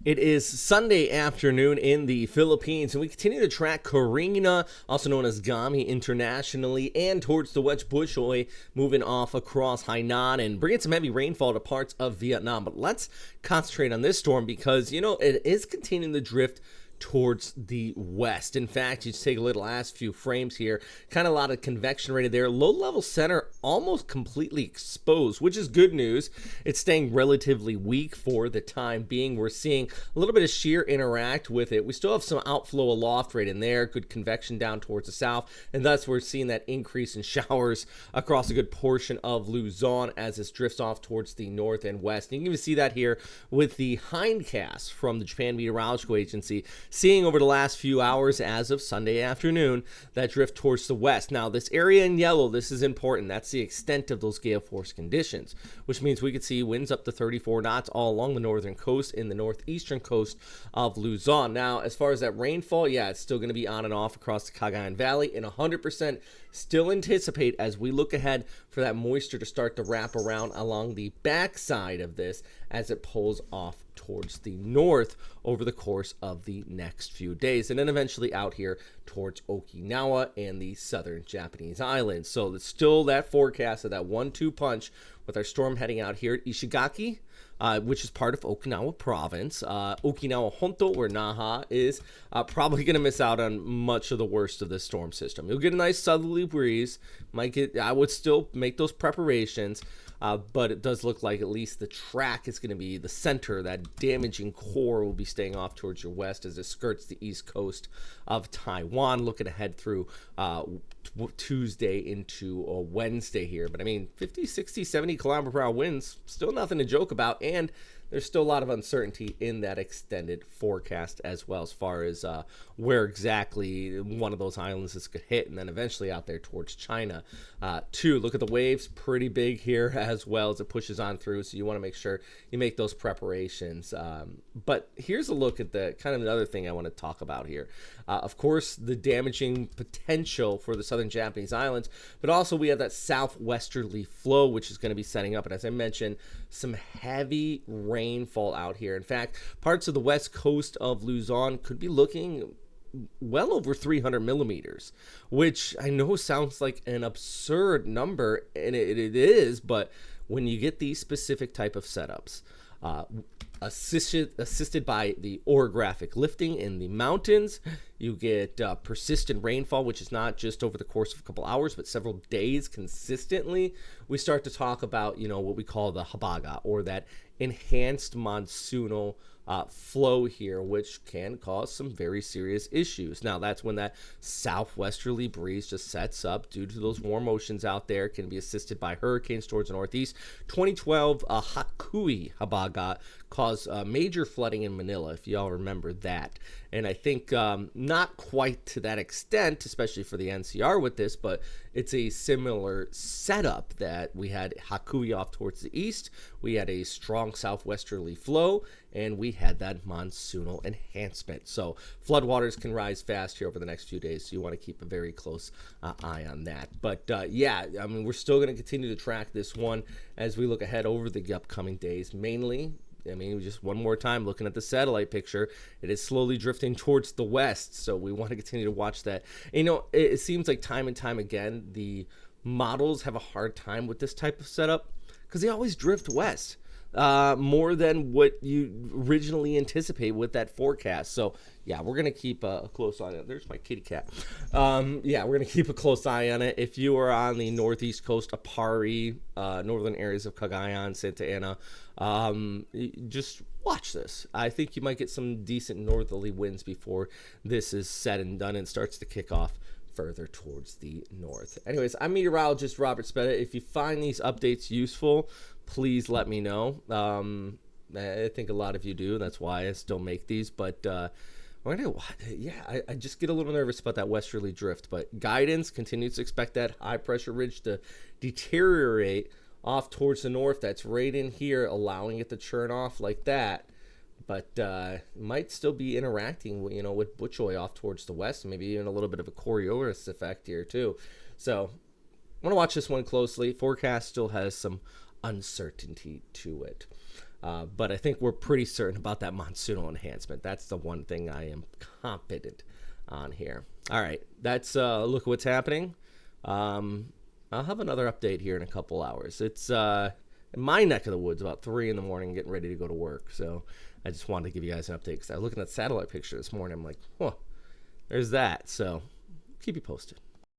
It is Sunday afternoon in the Philippines, and we continue to track Carina, also known as Gaemi internationally, and towards the West Bushoy, moving off across Hainan and bringing some heavy rainfall to parts of Vietnam. But let's concentrate on this storm because, it is continuing to drift towards the west. In fact, you just take a look at the last few frames here, kind of a lot of convection rated there. Low level center almost completely exposed, which is good news. It's staying relatively weak for the time being. We're seeing a little bit of shear interact with it. We still have some outflow aloft right in there, good convection down towards the south, and thus we're seeing that increase in showers across a good portion of Luzon as this drifts off towards the north and west. And you can even see that here with the hindcast from the Japan Meteorological Agency, seeing over the last few hours as of Sunday afternoon that drift towards the west. Now, this area in yellow, this is important. That's the extent of those gale force conditions, which means we could see winds up to 34 knots all along the northern coast in the northeastern coast of Luzon. Now, as far as that rainfall, it's still going to be on and off across the Cagayan Valley, and 100% still anticipate as we look ahead for that moisture to start to wrap around along the backside of this as it pulls off towards the north over the course of the next few days, and then eventually out here towards Okinawa and the southern Japanese islands. So it's still that forecast of that 1-2 punch with our storm heading out here at Ishigaki, which is part of Okinawa province. Okinawa Honto, where Naha is, probably going to miss out on much of the worst of this storm system. You'll get a nice southerly breeze. I would still make those preparations. But it does look like at least the track is going to be the center. That damaging core will be staying off towards your west as it skirts the east coast of Taiwan. Looking ahead through Tuesday into Wednesday here. But 50, 60, 70 kilometer per hour winds, still nothing to joke about. And there's still a lot of uncertainty in that extended forecast as well, as far as where exactly one of those islands this could hit, and then eventually out there towards China too. Look at the waves, pretty big here as well as it pushes on through, so you want to make sure you make those preparations. But here's a look at the kind of another thing I want to talk about here. Of course, the damaging potential for the southern Japanese islands, but also we have that southwesterly flow, which is going to be setting up, and as I mentioned, some heavy rainfall out here. In fact, parts of the west coast of Luzon could be looking well over 300 millimeters, which I know sounds like an absurd number, and it is, but when you get these specific type of setups, assisted by the orographic lifting in the mountains, you get persistent rainfall, which is not just over the course of a couple hours, but several days consistently. We start to talk about, what we call the habaga, or that enhanced monsoonal flow here, which can cause some very serious issues. Now, that's when that southwesterly breeze just sets up due to those warm oceans out there, can be assisted by hurricanes towards the northeast. 2012 Hakui Habaga caused major flooding in Manila, if y'all remember that. And I think not quite to that extent, especially for the NCR with this, but it's a similar setup that we had Hakui off towards the east. We had a strong southwesterly flow, and we had that monsoonal enhancement. So floodwaters can rise fast here over the next few days, so you want to keep a very close eye on that. But we're still going to continue to track this one as we look ahead over the upcoming days, mainly. Just one more time, looking at the satellite picture, it is slowly drifting towards the west, so we want to continue to watch that. It seems like time and time again, the models have a hard time with this type of setup because they always drift west more than what you originally anticipate with that forecast. So, we're going to keep a close eye on it. There's my kitty cat. We're going to keep a close eye on it. If you are on the northeast coast, Apari, northern areas of Cagayan, Santa Ana, just watch this. I think you might get some decent northerly winds before this is said and done and starts to kick off further towards the north. Anyways, I'm meteorologist Robert Spetta. If you find these updates useful, please let me know. I think a lot of you do. That's why I still make these. But I just get a little nervous about that westerly drift. But guidance continues to expect that high pressure ridge to deteriorate off towards the north. That's right in here, allowing it to churn off like that. But might still be interacting, with Bushoy off towards the west, maybe even a little bit of a Coriolis effect here too. So I want to watch this one closely. Forecast still has some uncertainty to it. But I think we're pretty certain about that monsoonal enhancement. That's the one thing I am confident on here. All right, that's a look at what's happening. I'll have another update here in a couple hours. It's in my neck of the woods about 3 in the morning, getting ready to go to work. So I just wanted to give you guys an update because I was looking at that satellite picture this morning. I'm like, there's that. So keep you posted.